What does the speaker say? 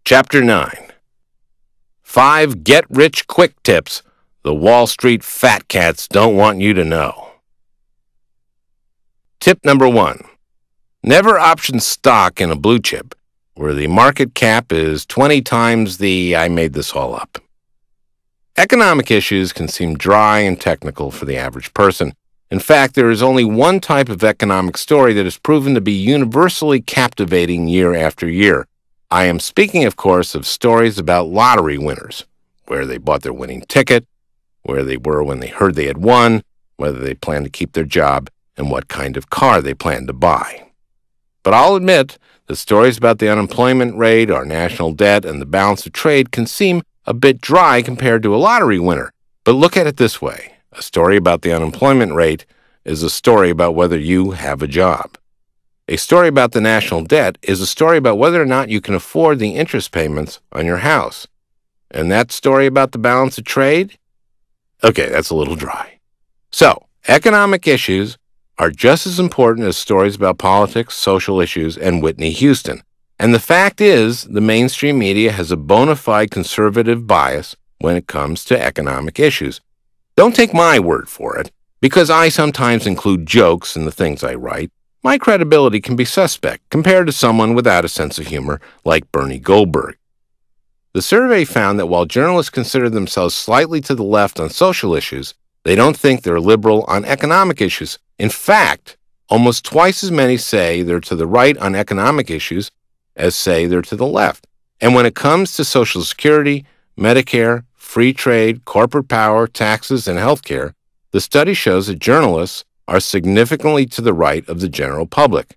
Chapter 9. 5 Get-Rich-Quick Tips the Wall Street Fat Cats Don't Want You to Know. Tip number 1. Never option stock in a blue chip, where the market cap is 20 times I made this all up. Economic issues can seem dry and technical for the average person. In fact, there is only one type of economic story that is proven to be universally captivating year after year. I am speaking, of course, of stories about lottery winners, where they bought their winning ticket, where they were when they heard they had won, whether they planned to keep their job, and what kind of car they planned to buy. But I'll admit that stories about the unemployment rate, our national debt, and the balance of trade can seem a bit dry compared to a lottery winner. But look at it this way. A story about the unemployment rate is a story about whether you have a job. A story about the national debt is a story about whether or not you can afford the interest payments on your house. And that story about the balance of trade? Okay, that's a little dry. So, economic issues are just as important as stories about politics, social issues, and Whitney Houston. And the fact is, the mainstream media has a bona fide conservative bias when it comes to economic issues. Don't take my word for it, because I sometimes include jokes in the things I write. My credibility can be suspect compared to someone without a sense of humor like Bernie Goldberg. The survey found that while journalists consider themselves slightly to the left on social issues, they don't think they're liberal on economic issues. In fact, almost twice as many say they're to the right on economic issues as say they're to the left. And when it comes to Social Security, Medicare, free trade, corporate power, taxes, and healthcare, the study shows that journalists are significantly to the right of the general public.